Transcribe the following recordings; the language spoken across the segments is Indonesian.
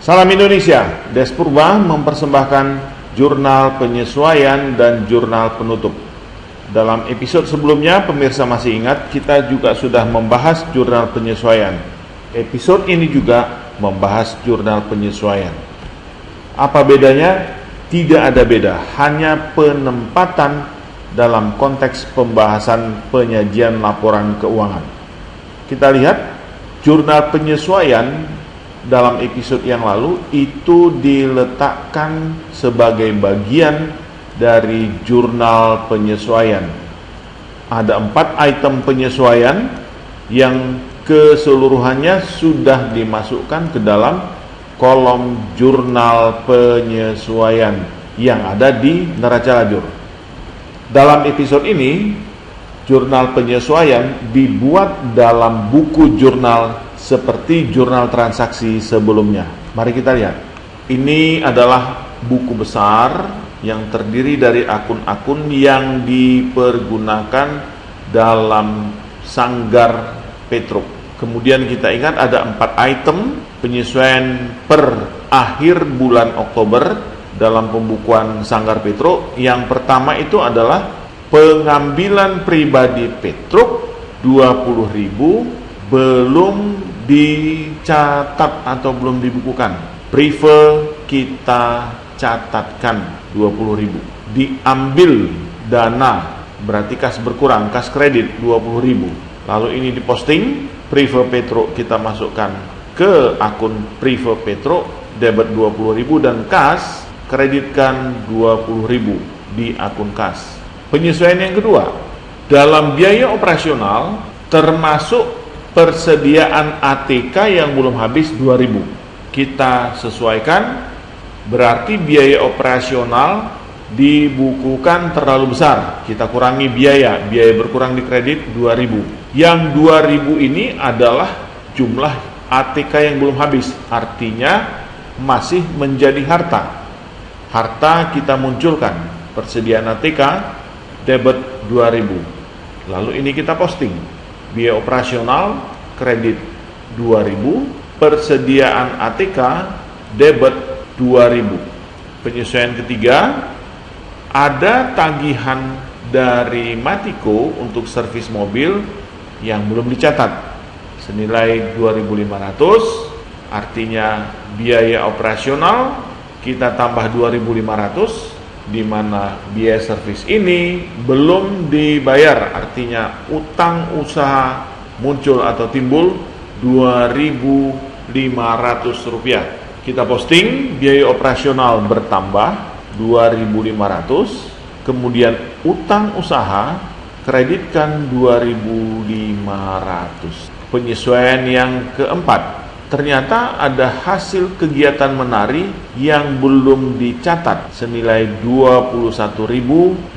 Salam Indonesia, Des Purba mempersembahkan jurnal penyesuaian dan jurnal penutup. Dalam episode sebelumnya, pemirsa masih ingat, kita juga sudah membahas jurnal penyesuaian. Episode ini juga membahas jurnal penyesuaian. Apa bedanya? Tidak ada beda, hanya penempatan dalam konteks pembahasan penyajian laporan keuangan. Kita lihat, jurnal penyesuaian dalam episode yang lalu itu diletakkan sebagai bagian dari jurnal penyesuaian. Ada 4 item penyesuaian yang keseluruhannya sudah dimasukkan ke dalam kolom jurnal penyesuaian yang ada di neraca lajur. Dalam episode ini, jurnal penyesuaian dibuat dalam buku jurnal seperti jurnal transaksi sebelumnya. Mari kita lihat. Ini adalah buku besar yang terdiri dari akun-akun yang dipergunakan dalam Sanggar Petruk. Kemudian kita ingat ada 4 item penyesuaian per akhir bulan Oktober dalam pembukuan Sanggar Petruk. Yang pertama itu adalah pengambilan pribadi Petruk 20.000 belum dicatat atau belum dibukukan. Prefer kita catatkan 20.000. Diambil dana, berarti kas berkurang, kas kredit 20.000. Lalu ini diposting, Prefer Petruk kita masukkan ke akun Prefer Petruk, debit 20.000 dan kas kreditkan 20.000 di akun kas. Penyesuaian yang kedua, dalam biaya operasional termasuk persediaan ATK yang belum habis 2.000. Kita sesuaikan, berarti biaya operasional dibukukan terlalu besar. Kita kurangi biaya berkurang di kredit 2.000. Yang 2.000 ini adalah jumlah ATK yang belum habis, artinya masih menjadi harta. Harta kita munculkan, persediaan ATK debit 2.000. Lalu ini kita posting. Biaya operasional kredit 2.000, persediaan ATK debit 2.000. Penyesuaian ketiga, ada tagihan dari Matiko untuk servis mobil yang belum dicatat senilai 2.500, artinya biaya operasional kita tambah 2.500, di mana biaya servis ini belum dibayar, artinya utang usaha muncul atau timbul 2.500 rupiah. Kita posting biaya operasional bertambah 2.500, kemudian utang usaha kreditkan 2.500. Penyesuaian yang keempat, ternyata ada hasil kegiatan menari yang belum dicatat senilai 21.500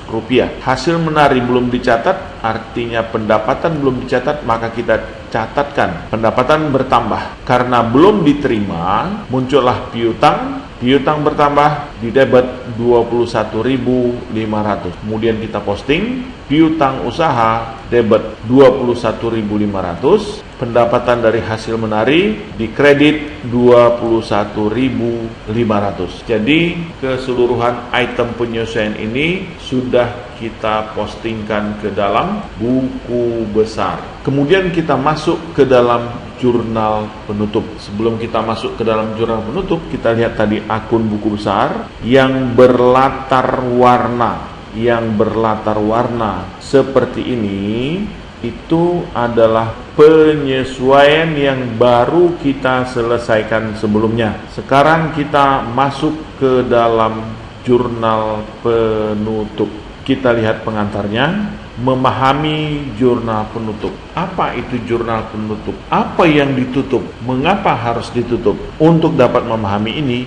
rupiah. Hasil menari belum dicatat, artinya pendapatan belum dicatat, maka kita catatkan. Pendapatan bertambah. Karena belum diterima, muncullah piutang. Piutang bertambah di debit 21.500. Kemudian kita posting piutang usaha debit 21.500. Pendapatan dari hasil menari di kredit 21.500. Jadi keseluruhan item penyesuaian ini sudah kita postingkan ke dalam buku besar. Kemudian kita masuk ke dalam jurnal penutup. Sebelum kita masuk ke dalam jurnal penutup, kita lihat tadi akun buku besar yang berlatar warna. Yang berlatar warna seperti ini, itu adalah penyesuaian yang baru kita selesaikan sebelumnya. Sekarang kita masuk ke dalam jurnal penutup. Kita lihat pengantarnya, memahami jurnal penutup. Apa itu jurnal penutup? Apa yang ditutup? Mengapa harus ditutup? Untuk dapat memahami ini,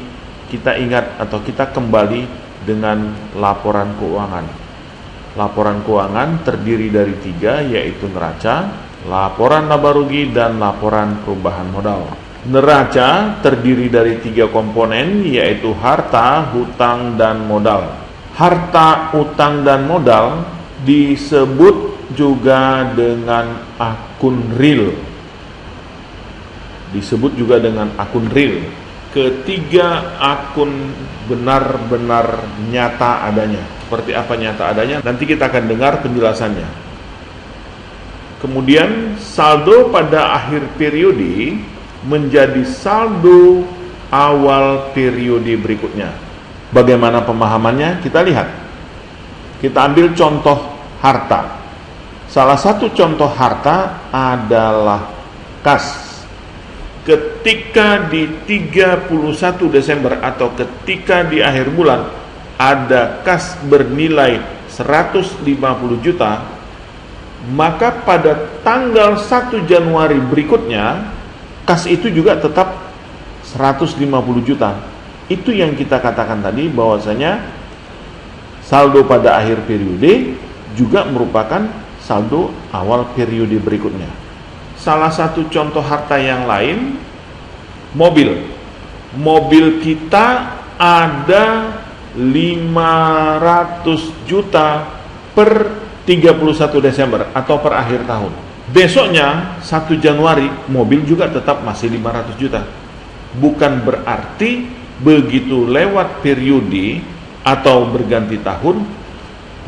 kita ingat atau kita kembali dengan laporan keuangan. Laporan keuangan terdiri dari 3, yaitu neraca, laporan laba rugi, dan laporan perubahan modal. Neraca terdiri dari 3 komponen, yaitu harta, hutang, dan modal. Harta, utang, dan modal disebut juga dengan akun real. disebut juga dengan akun real. Ketiga, akun benar-benar nyata adanya. Seperti apa nyata adanya? Nanti kita akan dengar penjelasannya. Kemudian saldo pada akhir periode menjadi saldo awal periode berikutnya. Bagaimana pemahamannya? Kita lihat. Kita ambil contoh harta. Salah satu contoh harta adalah kas. Ketika di 31 Desember atau ketika di akhir bulan ada kas bernilai 150 juta, maka pada tanggal 1 Januari berikutnya kas itu juga tetap 150 juta. Itu yang kita katakan tadi, bahwasanya saldo pada akhir periode juga merupakan saldo awal periode berikutnya. Salah satu contoh harta yang lain, mobil. Mobil kita ada 500 juta per 31 Desember atau per akhir tahun. Besoknya 1 Januari mobil juga tetap masih 500 juta. Bukan berarti begitu lewat periode atau berganti tahun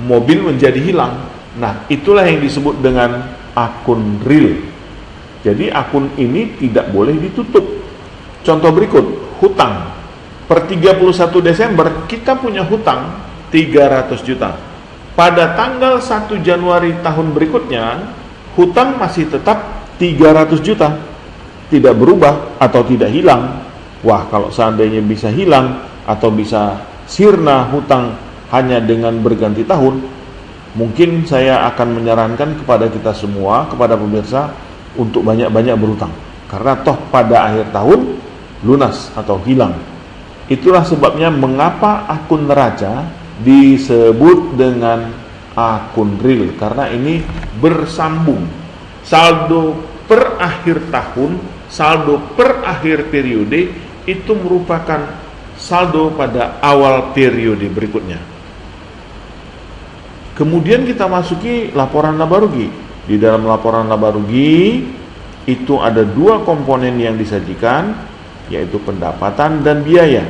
mobil menjadi hilang. Nah, itulah yang disebut dengan akun real. Jadi akun ini tidak boleh ditutup. Contoh berikut, hutang. Per 31 Desember kita punya hutang 300 juta. Pada tanggal 1 Januari tahun berikutnya, hutang masih tetap 300 juta. Tidak berubah atau tidak hilang. Wah, kalau seandainya bisa hilang atau bisa sirna hutang hanya dengan berganti tahun, mungkin saya akan menyarankan kepada kita semua, kepada pemirsa, untuk banyak-banyak berhutang. Karena toh pada akhir tahun lunas atau hilang. Itulah sebabnya mengapa akun neraca disebut dengan akun real, karena ini bersambung. Saldo per akhir tahun, saldo per akhir periode itu merupakan saldo pada awal periode berikutnya. Kemudian kita masuki laporan laba rugi. Di dalam laporan laba rugi itu ada dua komponen yang disajikan, yaitu pendapatan dan biaya.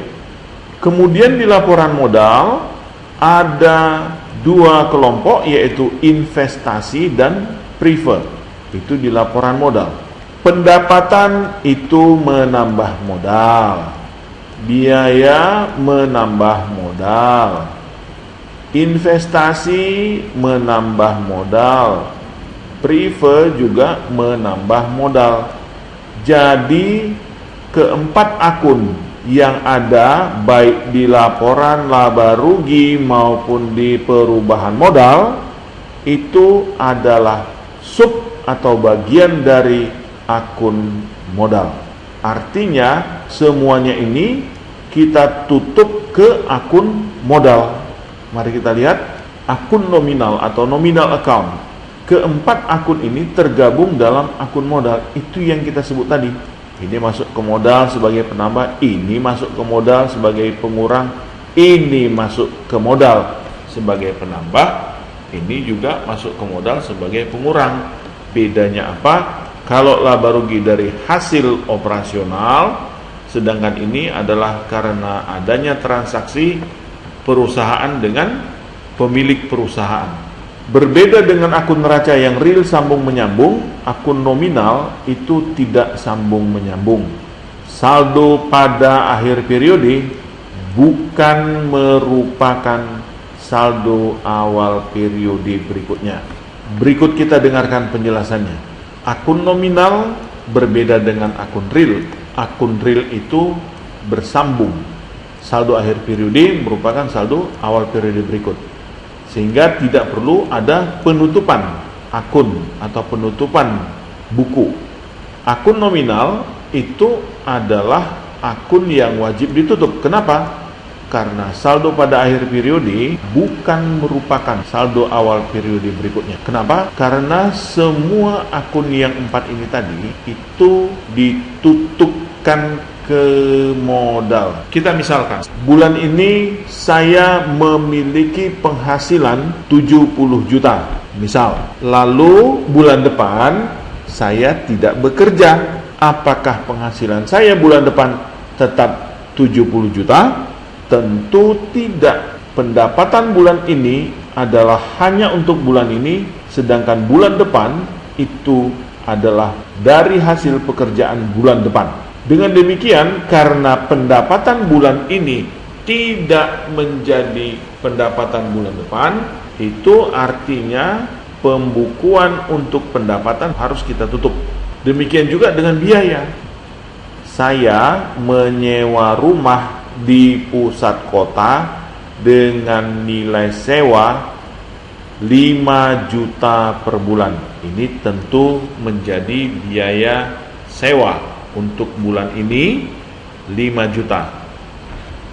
Kemudian di laporan modal ada dua kelompok, yaitu investasi dan preferred. Itu di laporan modal. Pendapatan itu menambah modal, biaya menambah modal, investasi menambah modal, prefer juga menambah modal. Jadi keempat akun yang ada baik di laporan laba rugi maupun di perubahan modal itu adalah sub atau bagian dari akun modal. Artinya semuanya ini kita tutup ke akun modal. Mari kita lihat akun nominal atau nominal account. Keempat akun ini tergabung dalam akun modal. Itu yang kita sebut tadi. Ini masuk ke modal sebagai penambah, ini masuk ke modal sebagai pengurang, ini masuk ke modal sebagai penambah, ini juga masuk ke modal sebagai pengurang. Bedanya apa? Kalau laba rugi dari hasil operasional, sedangkan ini adalah karena adanya transaksi perusahaan dengan pemilik perusahaan. Berbeda dengan akun neraca yang real sambung menyambung, akun nominal itu tidak sambung menyambung. Saldo pada akhir periode bukan merupakan saldo awal periode berikutnya. Berikut kita dengarkan penjelasannya. Akun nominal berbeda dengan akun real. Akun real itu bersambung. Saldo akhir periode merupakan saldo awal periode berikut. Sehingga tidak perlu ada penutupan akun atau penutupan buku. Akun nominal itu adalah akun yang wajib ditutup. Kenapa? Karena saldo pada akhir periode bukan merupakan saldo awal periode berikutnya. Kenapa? Karena semua akun yang 4 ini tadi itu ditutupkan ke modal. Kita misalkan, bulan ini saya memiliki penghasilan 70 juta, misal. Lalu bulan depan saya tidak bekerja. Apakah penghasilan saya bulan depan tetap 70 juta? Tentu tidak. Pendapatan bulan ini adalah hanya untuk bulan ini, sedangkan bulan depan itu adalah dari hasil pekerjaan bulan depan. Dengan demikian, karena pendapatan bulan ini tidak menjadi pendapatan bulan depan, itu artinya pembukuan untuk pendapatan harus kita tutup. Demikian juga dengan biaya. Saya menyewa rumah di pusat kota dengan nilai sewa 5 juta per bulan. Ini tentu menjadi biaya sewa untuk bulan ini 5 juta.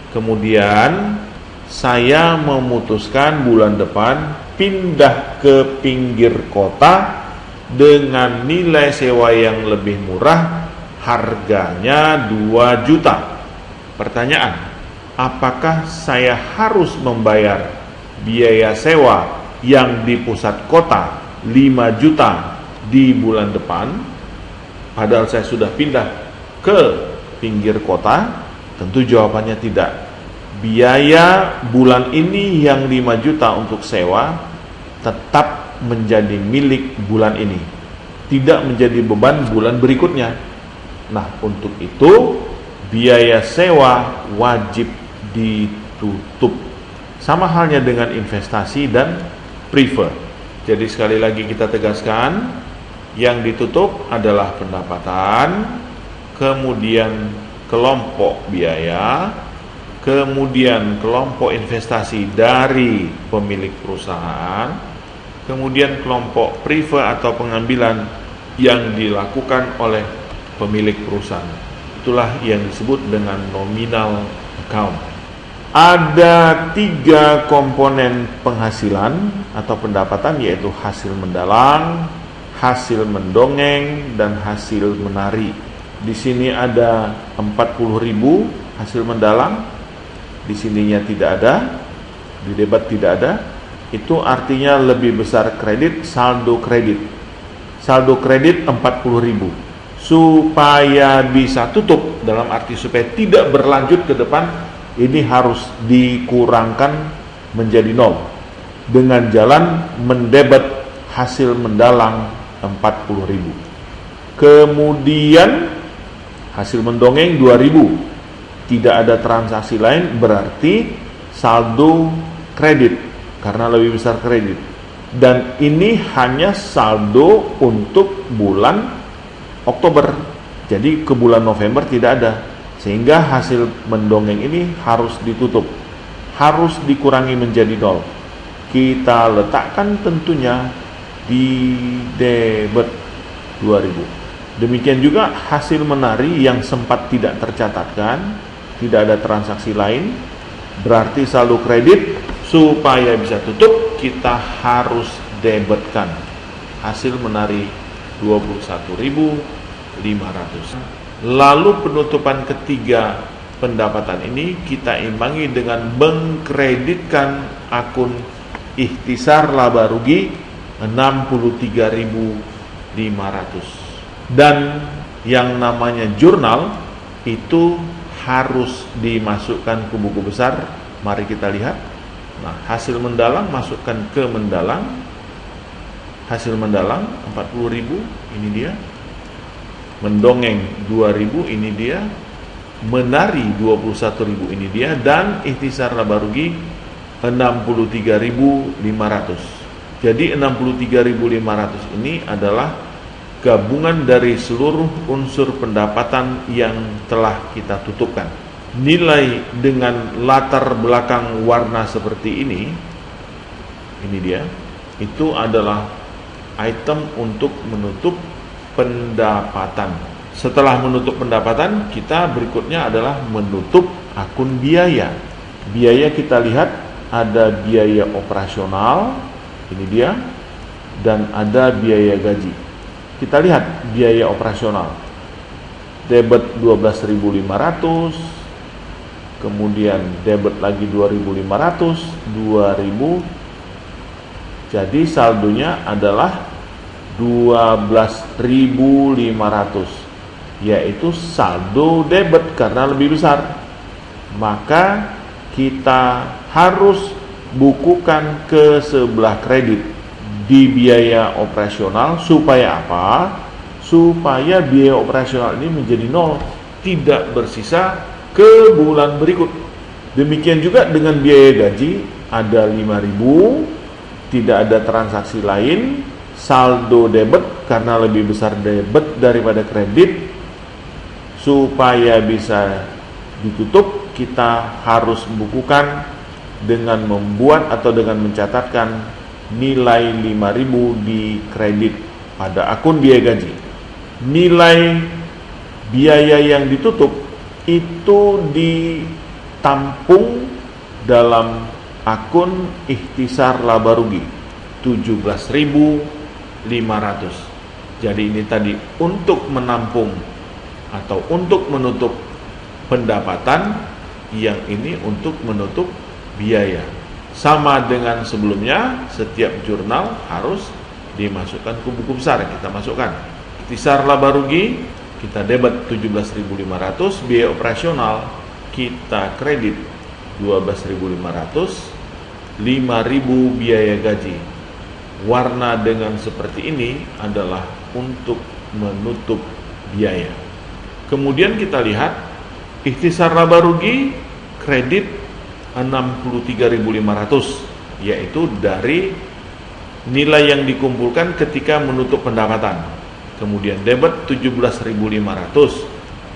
Kemudian saya memutuskan bulan depan pindah ke pinggir kota dengan nilai sewa yang lebih murah, harganya 2 juta. Pertanyaan, apakah saya harus membayar biaya sewa yang di pusat kota 5 juta di bulan depan, padahal saya sudah pindah ke pinggir kota? Tentu jawabannya tidak. Biaya bulan ini yang 5 juta untuk sewa tetap menjadi milik bulan ini, tidak menjadi beban bulan berikutnya. Nah, untuk itu biaya sewa wajib ditutup. Sama halnya dengan investasi dan prefer. Jadi sekali lagi kita tegaskan, yang ditutup adalah pendapatan, kemudian kelompok biaya, kemudian kelompok investasi dari pemilik perusahaan, kemudian kelompok prefer atau pengambilan yang dilakukan oleh pemilik perusahaan. Itulah yang disebut dengan nominal account. Ada 3 komponen penghasilan atau pendapatan, yaitu hasil mendalang, hasil mendongeng, dan hasil menari. Di sini ada 40.000 hasil mendalang, di sininya tidak ada, di debat tidak ada. Itu artinya lebih besar kredit, saldo kredit. Saldo kredit 40.000. Supaya bisa tutup, dalam arti supaya tidak berlanjut ke depan, ini harus dikurangkan menjadi 0 dengan jalan mendebet hasil mendalang 40.000. Kemudian hasil mendongeng 2.000. Tidak ada transaksi lain, berarti saldo kredit karena lebih besar kredit. Dan ini hanya saldo untuk bulan Oktober, jadi ke bulan November tidak ada, sehingga hasil mendongeng ini harus ditutup, harus dikurangi menjadi 0. Kita letakkan tentunya di debit 2.000. Demikian juga hasil menari yang sempat tidak tercatatkan, tidak ada transaksi lain, berarti saldo kredit. Supaya bisa tutup, kita harus debitkan hasil menari 21.500. Lalu penutupan ketiga pendapatan ini kita imbangi dengan mengkreditkan akun ikhtisar laba rugi 63.500. Dan yang namanya jurnal itu harus dimasukkan ke buku besar. Mari kita lihat. Nah, hasil mendalang masukkan ke mendalang. Hasil mendalang 40.000, ini dia. Mendongeng 2.000, ini dia. Menari 21.000, ini dia. Dan ikhtisar laba rugi 63.500. Jadi 63.500 ini adalah gabungan dari seluruh unsur pendapatan yang telah kita tutupkan. Nilai dengan latar belakang warna seperti ini dia, itu adalah item untuk menutup pendapatan. Setelah menutup pendapatan, kita berikutnya adalah menutup akun biaya. Biaya kita lihat ada biaya operasional, ini dia, dan ada biaya gaji. Kita lihat biaya operasional. Debit 12.500, kemudian debit lagi 2.500, 2.000. Jadi saldonya adalah 12.500. yaitu saldo debit karena lebih besar. Maka kita harus bukukan ke sebelah kredit di biaya operasional. Supaya apa? Supaya biaya operasional ini menjadi nol, tidak bersisa ke bulan berikut. Demikian juga dengan biaya gaji, ada 5.000, tidak ada transaksi lain, saldo debit karena lebih besar debit daripada kredit. Supaya bisa ditutup, kita harus bukukan dengan membuat atau dengan mencatatkan nilai 5.000 di kredit pada akun biaya gaji. Nilai biaya yang ditutup itu ditampung dalam akun ikhtisar laba rugi 17.500. Jadi ini tadi untuk menampung atau untuk menutup pendapatan, yang ini untuk menutup biaya. Sama dengan sebelumnya, setiap jurnal harus dimasukkan ke buku besar. Kita masukkan ikhtisar laba rugi, kita debit 17.500, biaya operasional kita kredit 12.500, 5.000 biaya gaji. Warna dengan seperti ini adalah untuk menutup biaya. Kemudian kita lihat ikhtisar laba rugi kredit 63.500, yaitu dari nilai yang dikumpulkan ketika menutup pendapatan. Kemudian debit 17.500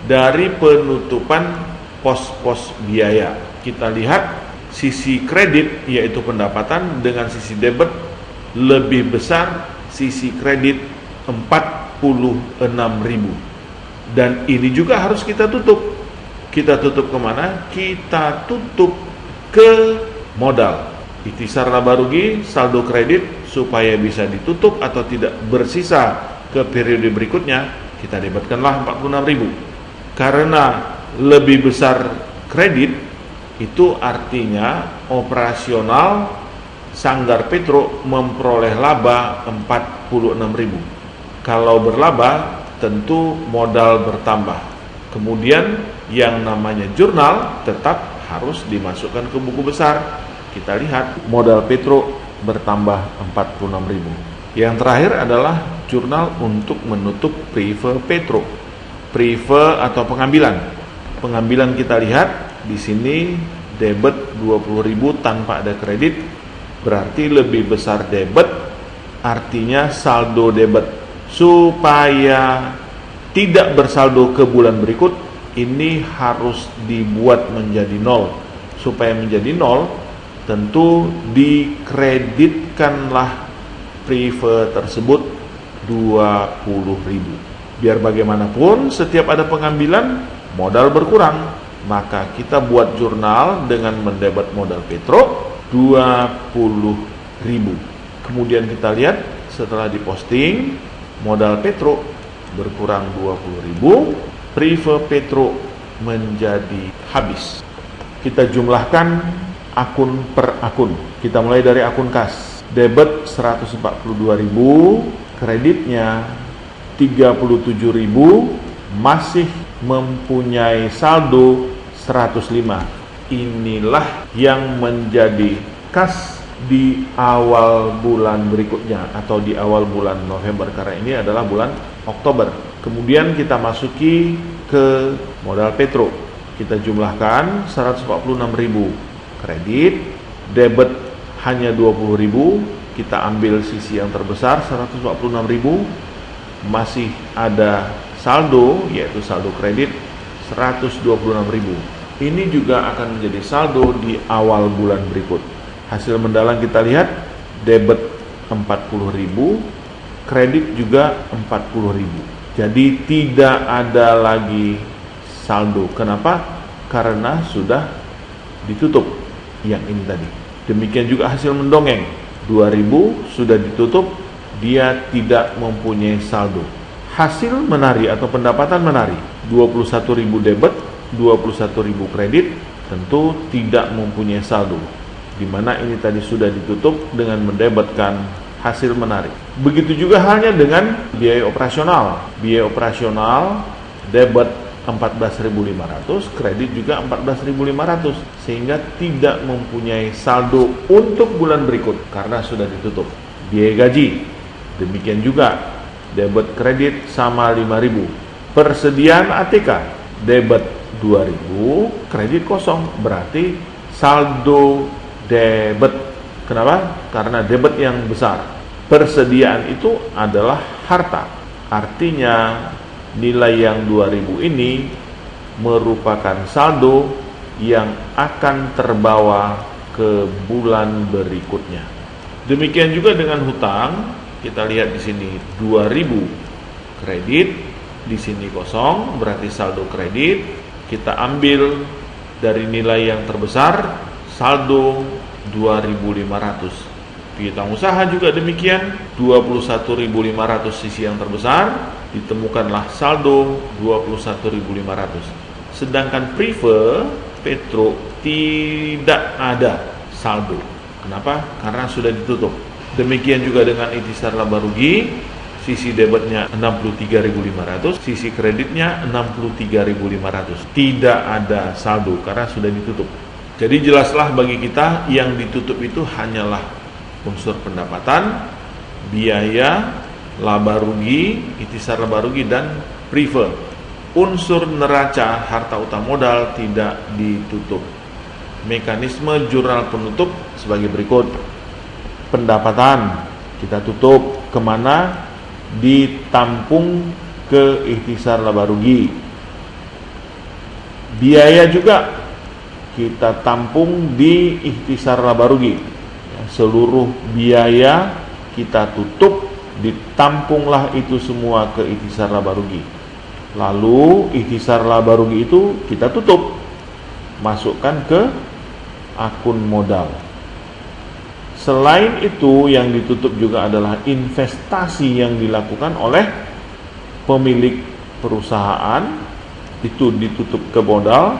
dari penutupan pos-pos biaya. Kita lihat sisi kredit yaitu pendapatan dengan sisi debit lebih besar, sisi kredit 46.000. Dan ini juga harus kita tutup. Kita tutup kemana? Kita tutup ke modal. Ikhtisar laba rugi, saldo kredit, supaya bisa ditutup atau tidak bersisa ke periode berikutnya, kita debitkanlah 46.000. Karena lebih besar kredit, itu artinya operasional Sanggar Petro memperoleh laba 46.000. Kalau berlaba, tentu modal bertambah. Kemudian yang namanya jurnal tetap harus dimasukkan ke buku besar. Kita lihat modal Petro bertambah 46.000. Yang terakhir adalah jurnal untuk menutup prive Petro. Prive atau pengambilan. Pengambilan kita lihat di sini debit 20.000 tanpa ada kredit, berarti lebih besar debit, artinya saldo debit. Supaya tidak bersaldo ke bulan berikut, ini harus dibuat menjadi nol. Supaya menjadi nol, tentu dikreditkanlah prive tersebut 20.000. Biar bagaimanapun setiap ada pengambilan modal berkurang, maka kita buat jurnal dengan mendebit modal Petro 20.000. Kemudian kita lihat setelah diposting modal Petro berkurang 20.000, prive Petro menjadi habis. Kita jumlahkan akun per akun. Kita mulai dari akun kas. Debit 142.000, kreditnya 37.000, masih mempunyai saldo 105. Inilah yang menjadi kas di awal bulan berikutnya atau di awal bulan November, karena ini adalah bulan Oktober. Kemudian kita masuki ke modal Petro. Kita jumlahkan 146.000 kredit, debit hanya 20.000, kita ambil sisi yang terbesar 146.000, masih ada saldo yaitu saldo kredit 126.000. Ini juga akan menjadi saldo di awal bulan berikut. Hasil mendalam kita lihat debit 40.000, kredit juga 40.000. Jadi tidak ada lagi saldo. Kenapa? Karena sudah ditutup yang ini tadi. Demikian juga hasil mendongeng 2.000 sudah ditutup, dia tidak mempunyai saldo. Hasil menari atau pendapatan menari 21.000 debit, 21.000 kredit, tentu tidak mempunyai saldo, di mana ini tadi sudah ditutup dengan mendebitkan hasil menari. Begitu juga halnya dengan biaya operasional. Biaya operasional Debit 14.500, kredit juga 14.500, sehingga tidak mempunyai saldo untuk bulan berikut karena sudah ditutup. Biaya gaji, demikian juga debit kredit sama 5.000. Persediaan ATK, debit 2.000, kredit kosong, berarti saldo debit. Kenapa? Karena debit yang besar. Persediaan itu adalah harta. Artinya nilai yang 2.000 ini merupakan saldo yang akan terbawa ke bulan berikutnya. Demikian juga dengan hutang. Kita lihat di sini 2.000 kredit, di sini kosong, berarti saldo kredit. Kita ambil dari nilai yang terbesar, saldo 2.500. Piutang usaha juga demikian, 21.500 sisi yang terbesar, ditemukanlah saldo 21.500. Sedangkan Prive Petro tidak ada saldo. Kenapa? Karena sudah ditutup. Demikian juga dengan Ikhtisar Laba Rugi, sisi debitnya 63.500, sisi kreditnya 63.500. Tidak ada saldo karena sudah ditutup. Jadi jelaslah bagi kita yang ditutup itu hanyalah unsur pendapatan, biaya, laba rugi, ikhtisar laba rugi, dan Prive. Unsur neraca harta utama modal tidak ditutup. Mekanisme jurnal penutup sebagai berikut. Pendapatan kita tutup kemana? Ditampung ke ikhtisar laba rugi. Biaya juga kita tampung di ikhtisar laba rugi. Seluruh biaya kita tutup, ditampunglah itu semua ke ikhtisar laba rugi. Lalu ikhtisar laba rugi itu kita tutup, masukkan ke akun modal. Selain itu, yang ditutup juga adalah investasi yang dilakukan oleh pemilik perusahaan, itu ditutup ke modal.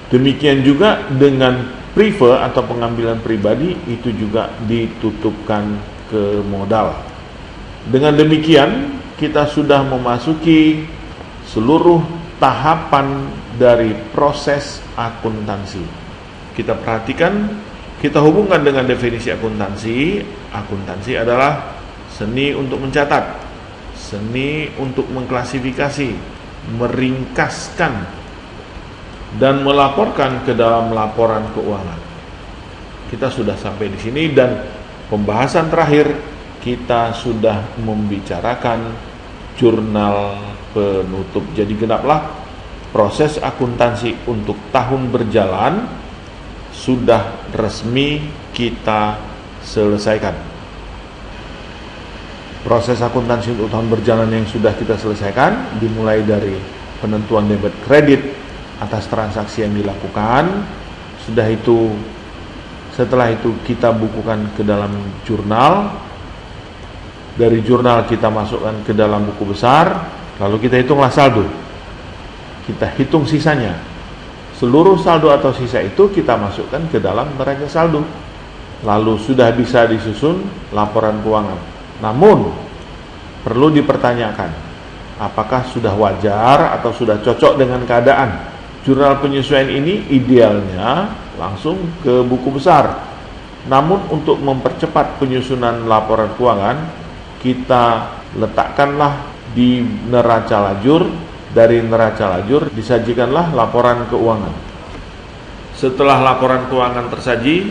Demikian juga dengan Prive atau pengambilan pribadi, itu juga ditutupkan ke modal. Dengan demikian, kita sudah memasuki seluruh tahapan dari proses akuntansi. Kita perhatikan, kita hubungkan dengan definisi akuntansi. Akuntansi adalah seni untuk mencatat, seni untuk mengklasifikasi, meringkaskan, dan melaporkan ke dalam laporan keuangan. Kita sudah sampai di sini, dan pembahasan terakhir kita sudah membicarakan jurnal penutup. Jadi genaplah proses akuntansi untuk tahun berjalan sudah resmi kita selesaikan. Proses akuntansi untuk tahun berjalan yang sudah kita selesaikan dimulai dari penentuan debit kredit atas transaksi yang dilakukan. Setelah itu kita bukukan ke dalam jurnal. Dari jurnal kita masukkan ke dalam buku besar, lalu kita hitunglah saldo. Kita hitung sisanya. Seluruh saldo atau sisa itu kita masukkan ke dalam neraca saldo. Lalu sudah bisa disusun laporan keuangan. Namun perlu dipertanyakan, apakah sudah wajar atau sudah cocok dengan keadaan? Jurnal penyesuaian ini idealnya langsung ke buku besar. Namun untuk mempercepat penyusunan laporan keuangan, kita letakkanlah di neraca lajur. Dari neraca lajur disajikanlah laporan keuangan. Setelah laporan keuangan tersaji,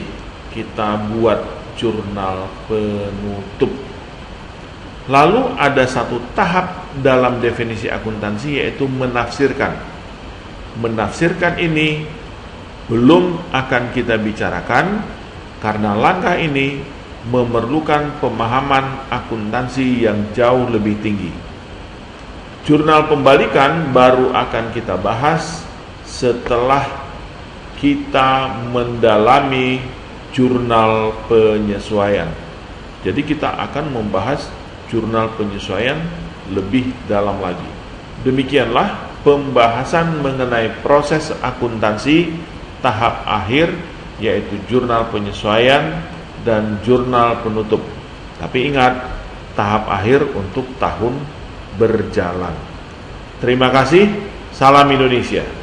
kita buat jurnal penutup. Lalu ada satu tahap dalam definisi akuntansi, yaitu menafsirkan. Menafsirkan ini belum akan kita bicarakan karena langkah ini memerlukan pemahaman akuntansi yang jauh lebih tinggi. Jurnal pembalikan baru akan kita bahas setelah kita mendalami jurnal penyesuaian. Jadi kita akan membahas jurnal penyesuaian lebih dalam lagi. Demikianlah pembahasan mengenai proses akuntansi tahap akhir, yaitu jurnal penyesuaian dan jurnal penutup. Tapi ingat, tahap akhir untuk tahun berjalan. Terima kasih. Salam Indonesia.